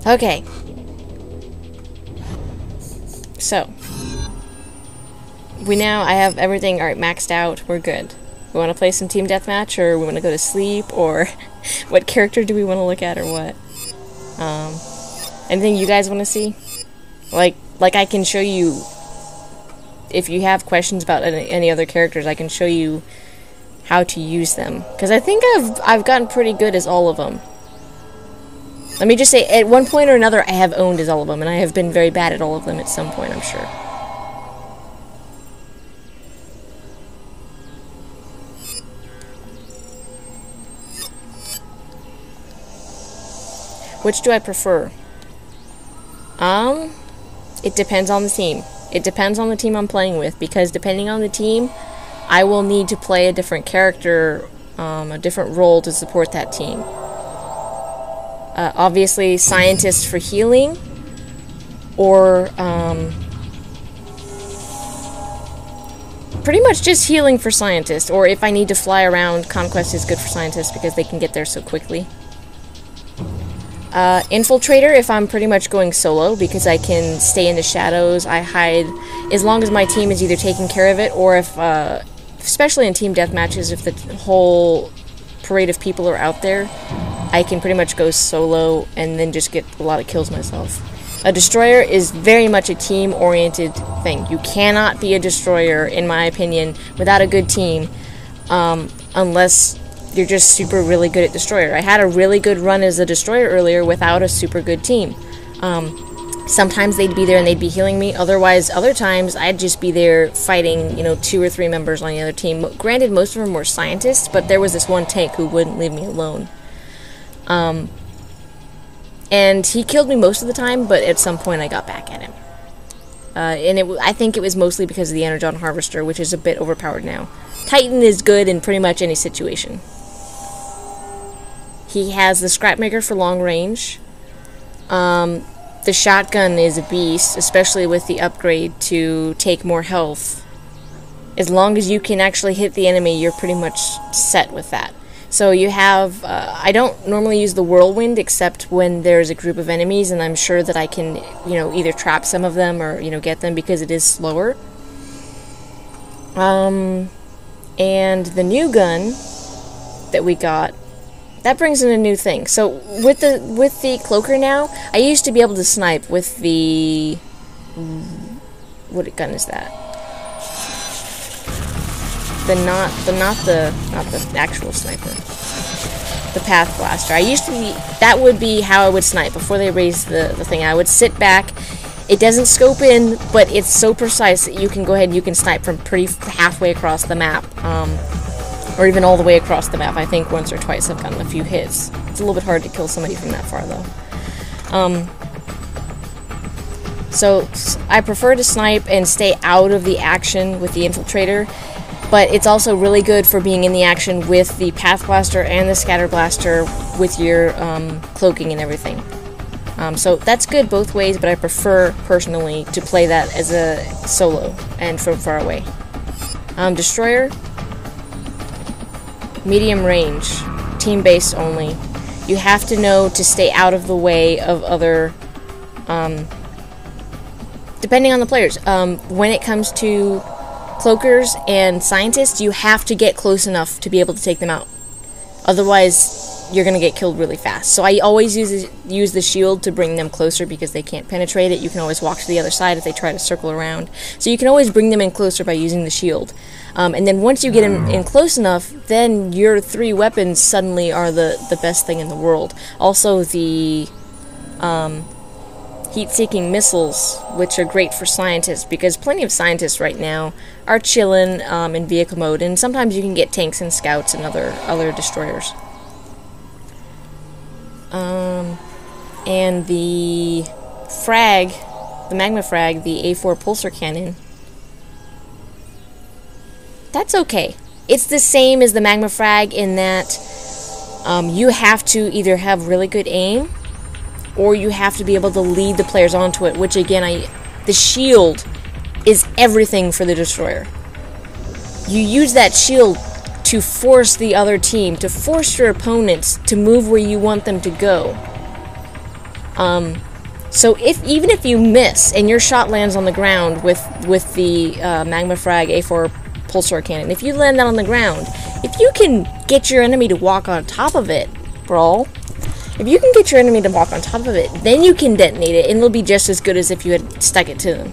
Okay. So. I have everything, alright, maxed out. We're good. We want to play some team deathmatch, or we want to go to sleep, or what character do we want to look at, or what? Anything you guys want to see? Like I can show you, if you have questions about any other characters, I can show you how to use them. Because I think I've gotten pretty good as all of them. Let me just say, at one point or another, I have owned as all of them, and I have been very bad at all of them at some point, I'm sure. Which do I prefer? It depends on the team. It depends on the team I'm playing with, because depending on the team, I will need to play a different character, a different role to support that team. Obviously, scientist for healing, or pretty much just healing for scientist, or if I need to fly around, conquest is good for scientists because they can get there so quickly. Infiltrator if I'm pretty much going solo, because I can stay in the shadows, I hide, as long as my team is either taking care of it, or if, especially in team deathmatches, if the whole parade of people are out there, I can pretty much go solo and then just get a lot of kills myself. A destroyer is very much a team-oriented thing. You cannot be a destroyer, in my opinion, without a good team, unless you're just super really good at destroyer. I had a really good run as a destroyer earlier without a super good team. Sometimes they'd be there and they'd be healing me. Otherwise, other times I'd just be there fighting, 2 or 3 members on the other team. Granted, most of them were scientists, but there was this one tank who wouldn't leave me alone. And he killed me most of the time, but at some point I got back at him. I think it was mostly because of the Energon Harvester, which is a bit overpowered now. Titan is good in pretty much any situation. He has the Scrapmaker for long range. The shotgun is a beast, especially with the upgrade to take more health. As long as you can actually hit the enemy, you're pretty much set with that. So you have, I don't normally use the Whirlwind except when there's a group of enemies, and I'm sure that I can, either trap some of them or, get them because it is slower. And the new gun that we got, that brings in a new thing. So with the cloaker now, I used to be able to snipe with the, what gun is that? Not the actual sniper. The Path Blaster. That would be how I would snipe before they raised the thing. I would sit back. It doesn't scope in, but it's so precise that you can go ahead and you can snipe from pretty halfway across the map. Or even all the way across the map. I think once or twice I've gotten a few hits. It's a little bit hard to kill somebody from that far, though. So I prefer to snipe and stay out of the action with the Infiltrator, but it's also really good for being in the action with the Path Blaster and the Scatter Blaster with your cloaking and everything. So that's good both ways, but I prefer, personally, to play that as a solo and from far away. Destroyer. Medium range, team-based only. You have to know to stay out of the way of other, depending on the players. When it comes to cloakers and scientists, you have to get close enough to be able to take them out. Otherwise, you're going to get killed really fast. So I always use the shield to bring them closer because they can't penetrate it. You can always walk to the other side if they try to circle around. So you can always bring them in closer by using the shield. And then once you get them in close enough, then your 3 weapons suddenly are the best thing in the world. Also the heat-seeking missiles, which are great for scientists, because plenty of scientists right now are chilling in vehicle mode, and sometimes you can get tanks and scouts and other destroyers. And the frag, the magma frag, the A4 pulsar cannon, that's okay. It's the same as the magma frag in that you have to either have really good aim, or you have to be able to lead the players onto it, which again, the shield is everything for the destroyer. You use that shield to force the other team, to force your opponents to move where you want them to go. So even if you miss and your shot lands on the ground with the Magma Frag A4 pulsar cannon, if you land that on the ground, if you can get your enemy to walk on top of it, bro, if you can get your enemy to walk on top of it, then you can detonate it, and it'll be just as good as if you had stuck it to them.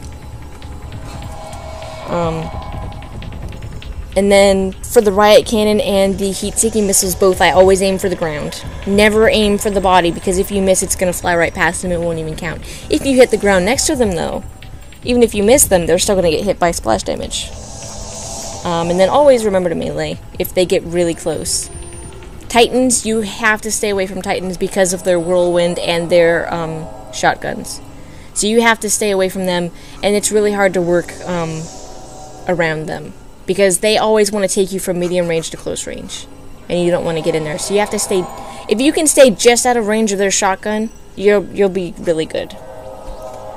And then for the riot cannon and the heat-seeking missiles, both, I always aim for the ground. Never aim for the body, because if you miss, it's going to fly right past them. It won't even count. If you hit the ground next to them, though, even if you miss them, they're still going to get hit by splash damage. And then always remember to melee if they get really close. Titans, you have to stay away from Titans because of their whirlwind and their shotguns. So you have to stay away from them, and it's really hard to work around them, because they always want to take you from medium range to close range, and you don't want to get in there. So you have to stay. If you can stay just out of range of their shotgun, you'll be really good.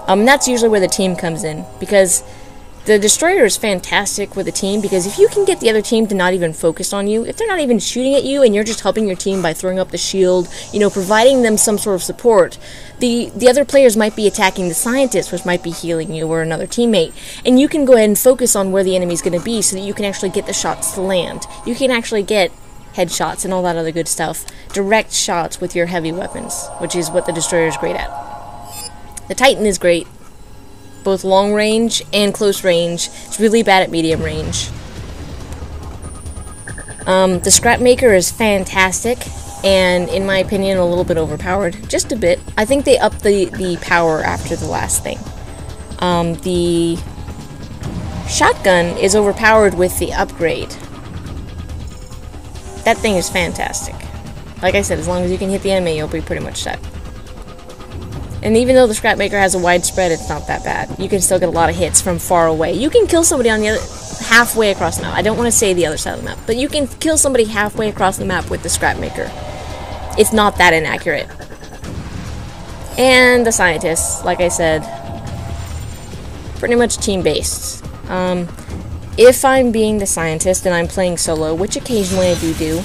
That's usually where the team comes in, because the destroyer is fantastic with a team, because if you can get the other team to not even focus on you, if they're not even shooting at you and you're just helping your team by throwing up the shield, you know, providing them some sort of support, the other players might be attacking the scientist, which might be healing you, or another teammate, and you can go ahead and focus on where the enemy's going to be so that you can actually get the shots to land. You can actually get headshots and all that other good stuff, direct shots with your heavy weapons, which is what the destroyer is great at. The Titan is great, both long range and close range. It's really bad at medium range. The Scrap Maker is fantastic, and in my opinion a little bit overpowered, just a bit. I think they upped the power after the last thing. The shotgun is overpowered with the upgrade. That thing is fantastic. Like I said, as long as you can hit the enemy, you'll be pretty much set. And even though the Scrap Maker has a wide spread, it's not that bad. You can still get a lot of hits from far away. You can kill somebody on the other halfway across the map. I don't want to say the other side of the map, but you can kill somebody halfway across the map with the Scrap Maker. It's not that inaccurate. And the scientists, like I said, pretty much team-based. If I'm being the scientist and I'm playing solo, which occasionally I do,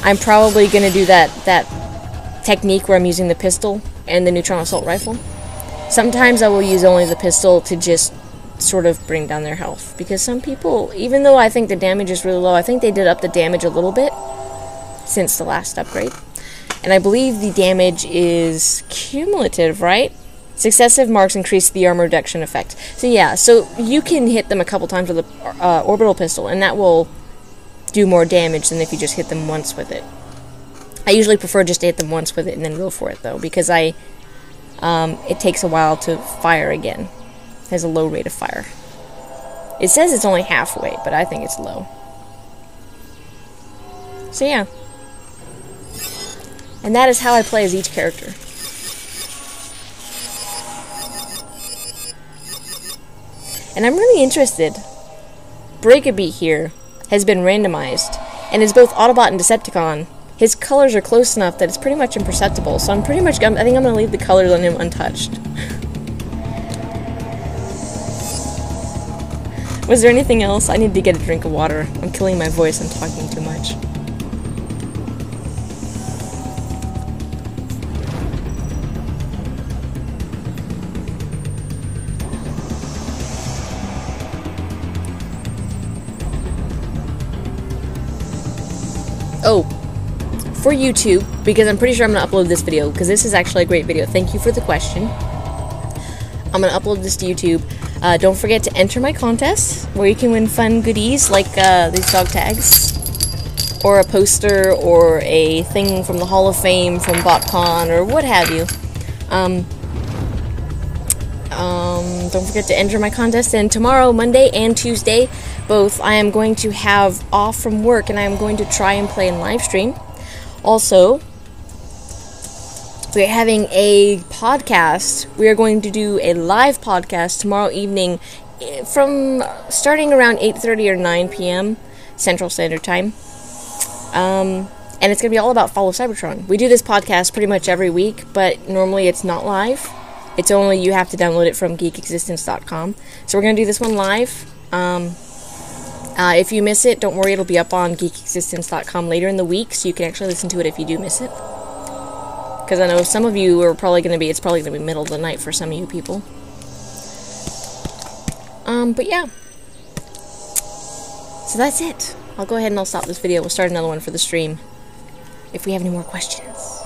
I'm probably going to do that technique where I'm using the pistol and the neutron assault rifle. Sometimes I will use only the pistol to just sort of bring down their health, because some people, even though I think the damage is really low, I think they did up the damage a little bit since the last upgrade, and I believe the damage is cumulative, right? Successive marks increase the armor reduction effect. So yeah, so you can hit them a couple times with the orbital pistol, and that will do more damage than if you just hit them once with it. I usually prefer just to hit them once with it and then go for it, though, because it takes a while to fire again. It has a low rate of fire. It says it's only halfway, but I think it's low. So yeah. And that is how I play as each character. And I'm really interested. Break-a-Beat here has been randomized, and is both Autobot and Decepticon. His colors are close enough that it's pretty much imperceptible, so I think I'm going to leave the colors on him untouched. Was there anything else? I need to get a drink of water. I'm killing my voice, I'm talking too much. Oh, for YouTube, because I'm pretty sure I'm going to upload this video, because this is actually a great video. Thank you for the question. I'm going to upload this to YouTube. Don't forget to enter my contests, where you can win fun goodies like these dog tags, or a poster, or a thing from the Hall of Fame from BotCon, or what have you. Don't forget to enter my contest, and tomorrow, Monday and Tuesday, both, I am going to have off from work, and I am going to try and play in Livestream. Also, we're having a podcast. We are going to do a live podcast tomorrow evening from starting around 8:30 or 9 p.m. Central Standard Time. And it's going to be all about Fall of Cybertron. We do this podcast pretty much every week, but normally it's not live. It's only you have to download it from geekexistence.com. So we're going to do this one live. If you miss it, don't worry, it'll be up on geekexistence.com later in the week, so you can actually listen to it if you do miss it. Because I know some of you are probably going to be, it's probably going to be middle of the night for some of you people. But yeah. So that's it. I'll go ahead and I'll stop this video. We'll start another one for the stream if we have any more questions.